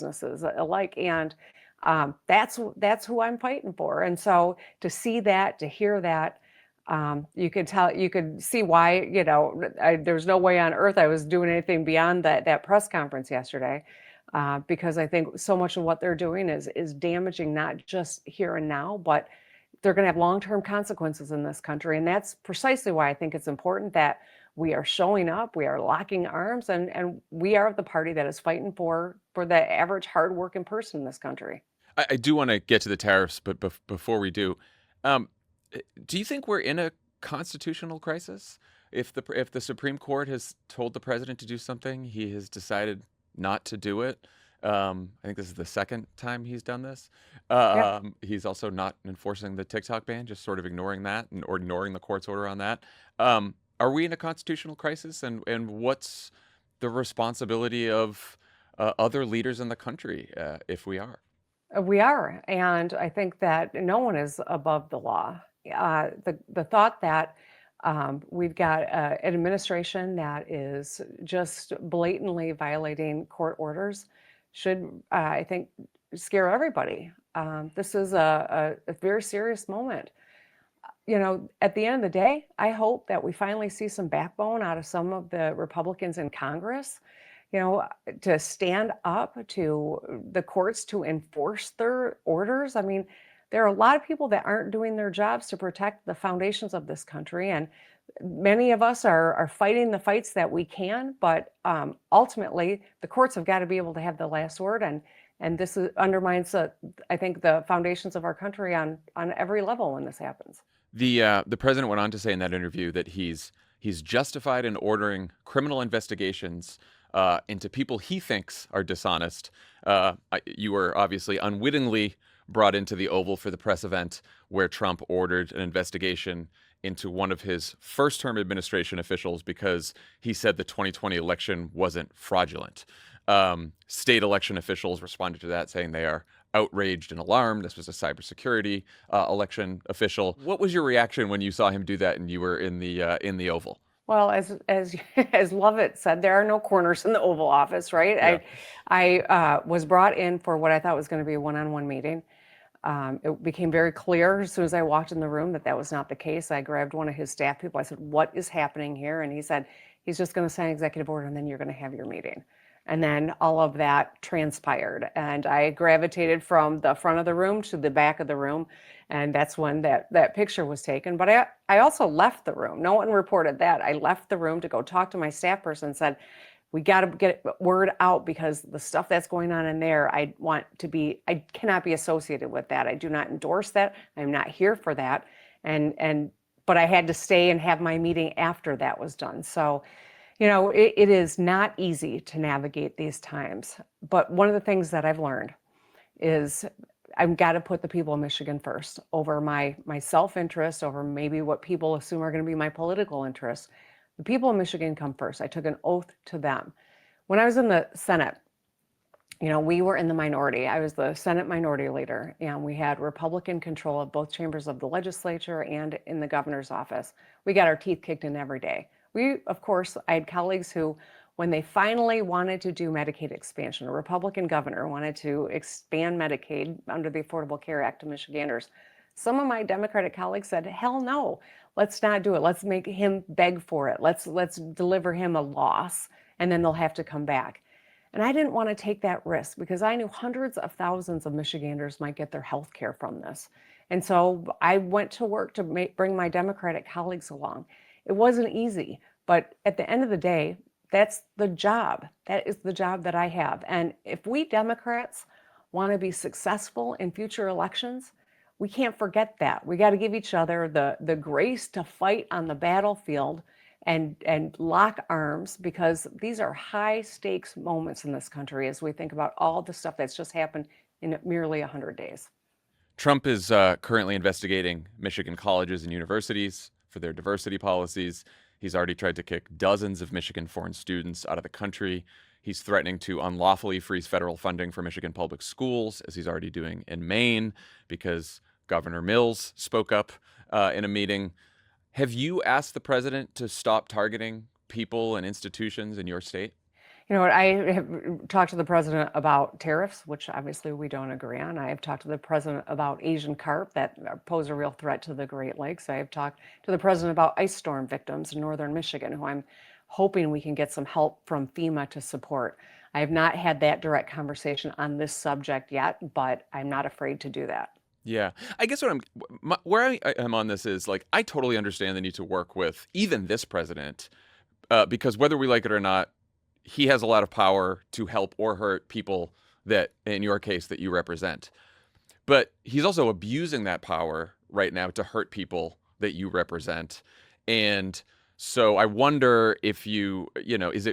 businesses alike. And that's who I'm fighting for. And so to see that, to hear that, you could see why, there's no way on earth I was doing anything beyond that press conference yesterday, because I think so much of what they're doing is damaging not just here and now, but they're going to have long-term consequences in this country. And that's precisely why I think it's important that we are showing up, we are locking arms, and we are the party that is fighting for the average hardworking person in this country. I do want to get to the tariffs, but before we do, um, do you think we're in a constitutional crisis? If the Supreme Court has told the president to do something, he has decided not to do it. I think this is the second time he's done this. Yep. He's also not enforcing the TikTok ban, just sort of ignoring that or ignoring the court's order on that. Are we in a constitutional crisis, and what's the responsibility of other leaders in the country if we are? We are, and I think that no one is above the law. The thought that we've got an administration that is just blatantly violating court orders should, I think, scare everybody. This is a very serious moment. At the end of the day, I hope that we finally see some backbone out of some of the Republicans in Congress, you know, to stand up to the courts to enforce their orders. I mean, there are a lot of people that aren't doing their jobs to protect the foundations of this country. And many of us are fighting the fights that we can, but ultimately, the courts have got to be able to have the last word. And this undermines, I think, the foundations of our country on every level when this happens. The president went on to say in that interview that he's justified in ordering criminal investigations into people he thinks are dishonest. You were obviously unwittingly brought into the Oval for the press event where Trump ordered an investigation into one of his first-term administration officials because he said the 2020 election wasn't fraudulent. State election officials responded to that, saying they are outraged and alarmed. This was a cybersecurity election official. What was your reaction when you saw him do that and you were in the Oval? Well, as as Lovett said, there are no corners in the Oval Office, right? Yeah. I was brought in for what I thought was going to be a one-on-one meeting. It became very clear as soon as I walked in the room that that was not the case. I grabbed one of his staff people. I said, "What is happening here?" And he said, "He's just going to sign executive order, and then you're going to have your meeting." And then all of that transpired, and I gravitated from the front of the room to the back of the room, and that's when that picture was taken. But I also left the room. No one reported that. I left the room to go talk to my staff person and said, we got to get word out because the stuff that's going on in there, I cannot be associated with that. I do not endorse that. I'm not here for that. But I had to stay and have my meeting after that was done. So, it is not easy to navigate these times. But one of the things that I've learned is I've got to put the people of Michigan first over my self-interest, over maybe what people assume are going to be my political interests. The people of Michigan come first. I took an oath to them. When I was in the Senate, we were in the minority. I was the Senate minority leader, and we had Republican control of both chambers of the legislature and in the governor's office. We got our teeth kicked in every day. Of course, I had colleagues who, when they finally wanted to do Medicaid expansion, a Republican governor wanted to expand Medicaid under the Affordable Care Act to Michiganders. Some of my Democratic colleagues said, hell no, let's not do it. Let's make him beg for it. Let's deliver him a loss, and then they'll have to come back. And I didn't want to take that risk because I knew hundreds of thousands of Michiganders might get their health care from this. And so I went to work to bring my Democratic colleagues along. It wasn't easy, but at the end of the day, that's the job. That is the job that I have. And if we Democrats want to be successful in future elections, we can't forget that. We got to give each other the grace to fight on the battlefield and lock arms, because these are high stakes moments in this country as we think about all the stuff that's just happened in merely 100 days. Trump is currently investigating Michigan colleges and universities for their diversity policies. He's already tried to kick dozens of Michigan foreign students out of the country. He's threatening to unlawfully freeze federal funding for Michigan public schools, as he's already doing in Maine, because Governor Mills spoke up in a meeting. Have you asked the president to stop targeting people and institutions in your state? You know what? I have talked to the president about tariffs, which obviously we don't agree on. I have talked to the president about Asian carp that pose a real threat to the Great Lakes. I have talked to the president about ice storm victims in northern Michigan, who I'm hoping we can get some help from FEMA to support. I have not had that direct conversation on this subject yet, but I'm not afraid to do that. Yeah, I guess where I am on this is like I totally understand the need to work with even this president because whether we like it or not, he has a lot of power to help or hurt people that, in your case, that you represent. But he's also abusing that power right now to hurt people that you represent. And so I wonder if isn't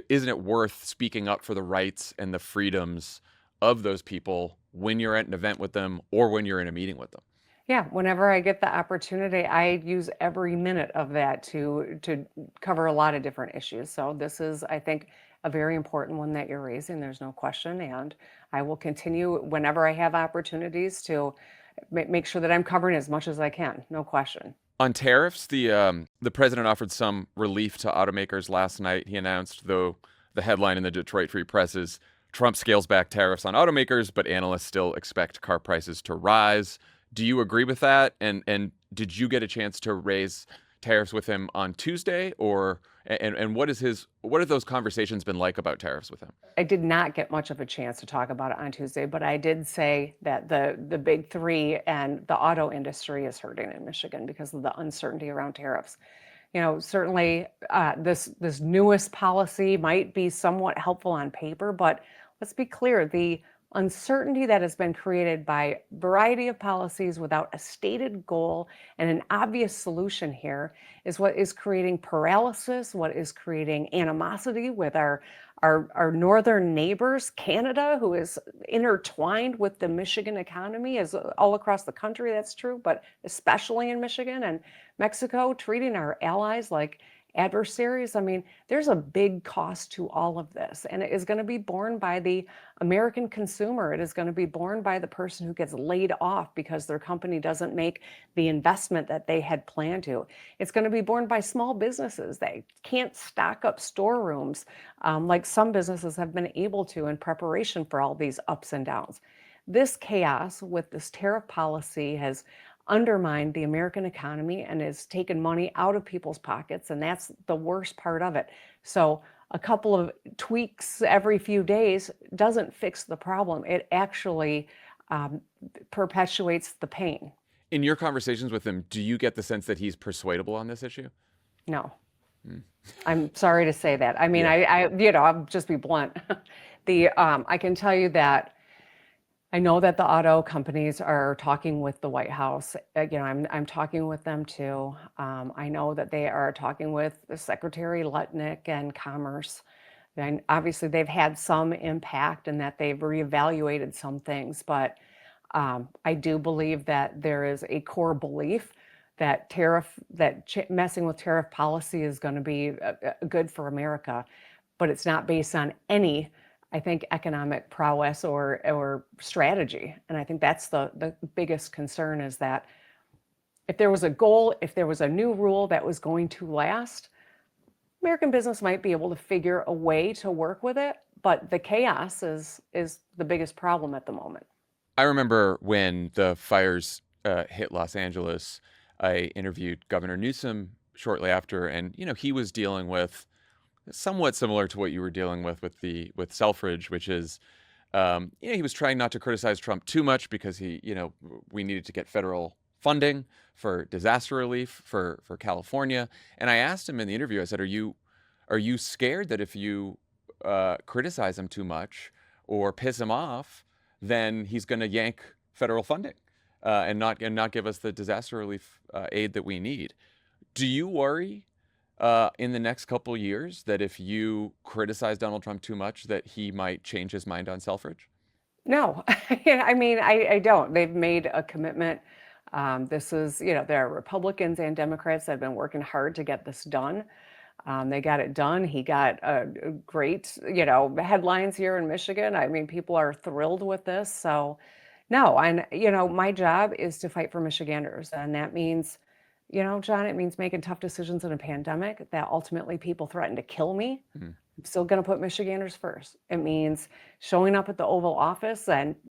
it worth speaking up for the rights and the freedoms of those people when you're at an event with them or when you're in a meeting with them? Yeah, whenever I get the opportunity, I use every minute of that to cover a lot of different issues. So this is, I think, a very important one that you're raising. There's no question, and I will continue whenever I have opportunities to make sure that I'm covering as much as I can. No question. On tariffs, the president offered some relief to automakers last night. He announced, though, the headline in the Detroit Free Press is Trump scales back tariffs on automakers, but analysts still expect car prices to rise. Do you agree with that? And did you get a chance to raise tariffs with him on Tuesday, and what have those conversations been like about tariffs with him? I did not get much of a chance to talk about it on Tuesday, but I did say that the big three and the auto industry is hurting in Michigan because of the uncertainty around tariffs. You know, certainly this newest policy might be somewhat helpful on paper, but let's be clear, the uncertainty that has been created by a variety of policies without a stated goal and an obvious solution here is what is creating paralysis, what is creating animosity with our northern neighbors, Canada, who is intertwined with the Michigan economy, as all across the country, that's true, but especially in Michigan, and Mexico, treating our allies like adversaries. I mean, there's a big cost to all of this, and it is going to be borne by the American consumer. It is going to be borne by the person who gets laid off because their company doesn't make the investment that they had planned to. It's going to be borne by small businesses. They can't stock up storerooms like some businesses have been able to in preparation for all these ups and downs. This chaos with this tariff policy has undermined the American economy and has taken money out of people's pockets, and that's the worst part of it. So a couple of tweaks every few days doesn't fix the problem. It actually perpetuates the pain. In your conversations with him, do you get the sense that he's persuadable on this issue? No. I'm sorry to say that. I mean, Yeah. I'll just be blunt. I can tell you that I know that the auto companies are talking with the White House. I'm talking with them too. I know that they are talking with Secretary Lutnick and Commerce. And obviously, they've had some impact in that they've reevaluated some things. But I do believe that there is a core belief that messing with tariff policy is going to be good for America, but it's not based on any, I think, economic prowess or strategy. And I think that's the biggest concern, is that if there was a goal, if there was a new rule that was going to last, American business might be able to figure a way to work with it. But the chaos is the biggest problem at the moment. I remember when the fires hit Los Angeles, I interviewed Governor Newsom shortly after, and he was dealing with somewhat similar to what you were dealing with Selfridge, which is, he was trying not to criticize Trump too much because we needed to get federal funding for disaster relief for California. And I asked him in the interview, I said, are you scared that if you criticize him too much or piss him off, then he's going to yank federal funding and not give us the disaster relief aid that we need? Do you worry in the next couple of years that if you criticize Donald Trump too much, that he might change his mind on Selfridge? No, I mean, I don't. They've made a commitment. This is, there are Republicans and Democrats that have been working hard to get this done. They got it done. He got great, headlines here in Michigan. I mean, people are thrilled with this. So, no, and, my job is to fight for Michiganders. And that means, John, it means making tough decisions in a pandemic that ultimately people threaten to kill me. I'm still going to put Michiganders first. It means showing up at the Oval Office and